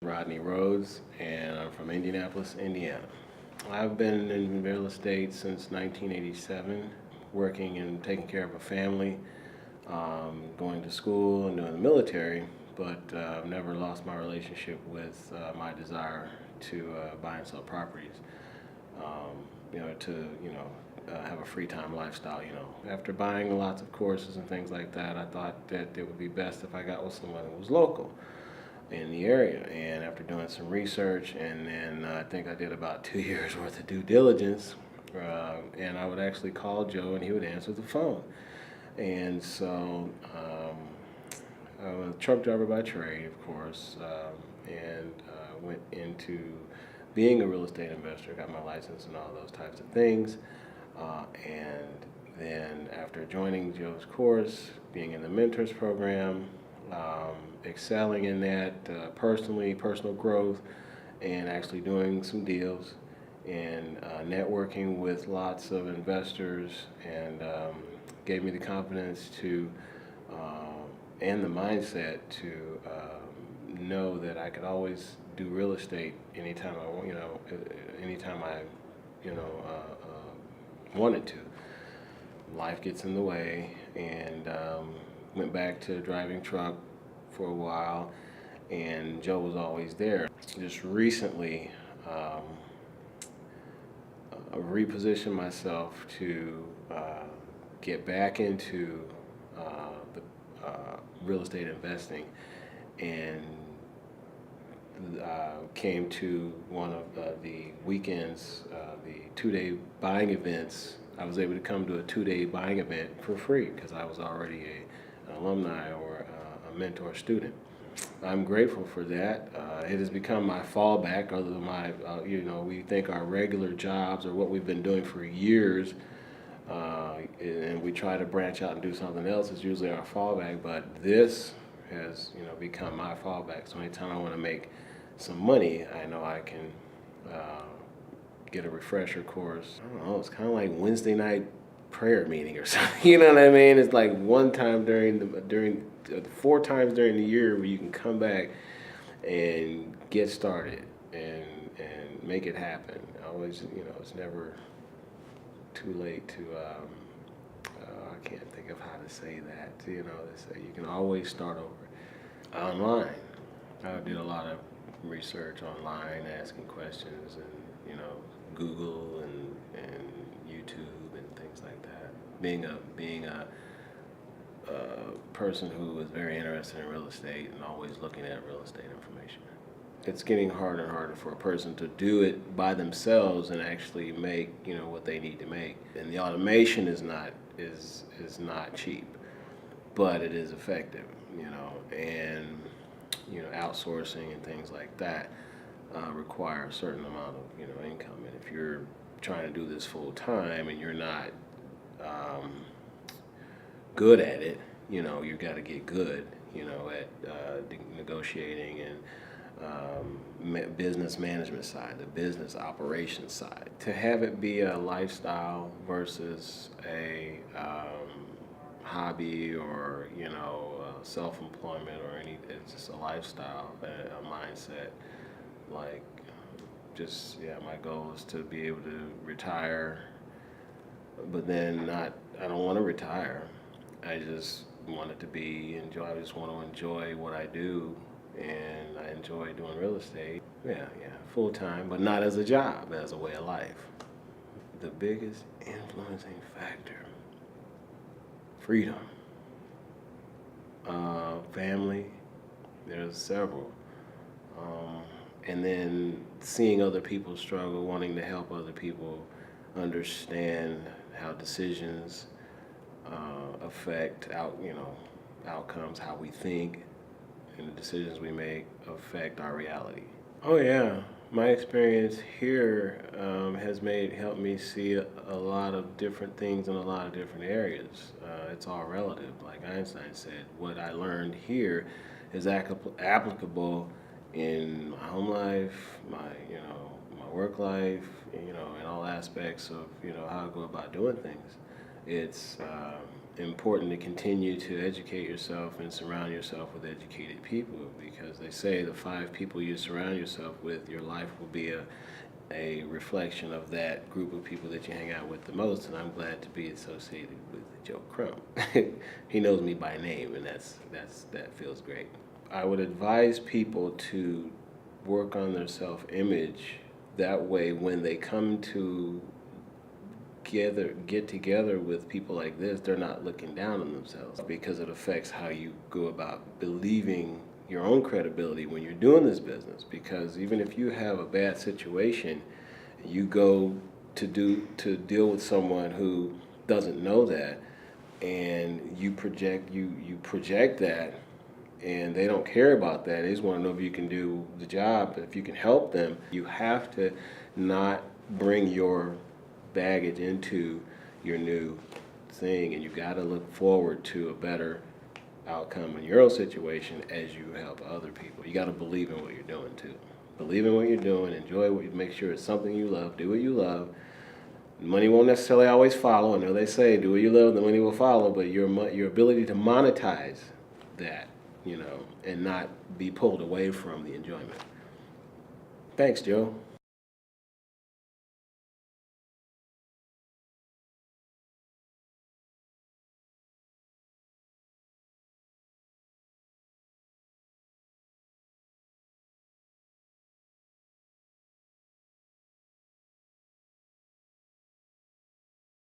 Rodney Rhodes, and I'm from Indianapolis, Indiana. I've been in real estate since 1987, working and taking care of a family, going to school and doing the military, but I've never lost my relationship with my desire to buy and sell properties. Have a free time lifestyle. After buying lots of courses and things like that, I thought that it would be best if I got with someone who was local in the area. And after doing some research, and then I think I did about 2 years worth of due diligence, and I would actually call Joe and he would answer the phone. And so I was a truck driver by trade, of course, and went into being a real estate investor, got my license and all those types of things. And then after joining Joe's course, being in the mentors program, excelling in that personal growth, and actually doing some deals and networking with lots of investors, and gave me the confidence to and the mindset to know that I could always do real estate anytime I wanted to. Life gets in the way, and went back to driving truck for a while, and Joe was always there. Just recently, I repositioned myself to get back into the real estate investing, and came to one of the weekends, the 2-day buying events. I was able to come to a 2-day buying event for free because I was already an alumni or a mentor student. I'm grateful for that. It has become my fallback. Other than we think our regular jobs are what we've been doing for years, and we try to branch out and do something else. It's usually our fallback, but this has become my fallback. So anytime I want to make some money, I know I can get a refresher course. I don't know, it's kind of like Wednesday night prayer meeting or something. You know what I mean? It's like one time during 4 times during the year where you can come back and get started and make it happen. Always, it's never too late to. I can't think of how to say that. They say you can always start over. Online, I did a lot of research online, asking questions, and Google and YouTube and things like that. Being a person who is very interested in real estate and always looking at real estate information. It's getting harder and harder for a person to do it by themselves and actually make what they need to make. And the automation is not cheap, but it is effective. And outsourcing and things like that require a certain amount of income. And if you're trying to do this full time and you're not good at it, you got to get good, at negotiating and business management side, the business operations side. To have it be a lifestyle versus a hobby or self-employment or it's just a lifestyle, a mindset. Like, my goal is to be able to retire, but then I don't want to retire. I just want it to be enjoy. I just want to enjoy what I do, and I enjoy doing real estate. Yeah, full time, but not as a job, as a way of life. The biggest influencing factor: freedom. Family. There's several. And then seeing other people struggle, wanting to help other people understand how decisions affect outcomes, how we think, and the decisions we make affect our reality. Oh yeah, my experience here has helped me see a lot of different things in a lot of different areas. It's all relative. Like Einstein said, what I learned here is applicable in my home life, my work life, in all aspects of how I go about doing things. It's important to continue to educate yourself and surround yourself with educated people, because they say the 5 people you surround yourself with, your life will be a reflection of that group of people that you hang out with the most. And I'm glad to be associated with Joe Crump. He knows me by name, and that feels great. I would advise people to work on their self-image. That way, when they come to get together with people like this, they're not looking down on themselves, because it affects how you go about believing your own credibility when you're doing this business. Because even if you have a bad situation, you go to deal with someone who doesn't know that, and you project that, and they don't care about that. They just want to know if you can do the job, if you can help them. You have to not bring your baggage into your new thing, and you got to look forward to a better outcome in your own situation as you help other people. You got to believe in what you're doing too. Believe in what you're doing, enjoy what you, make sure it's something you love, do what you love. Money won't necessarily always follow. I know they say do what you love, the money will follow, but your ability to monetize that, and not be pulled away from the enjoyment. Thanks, Joe.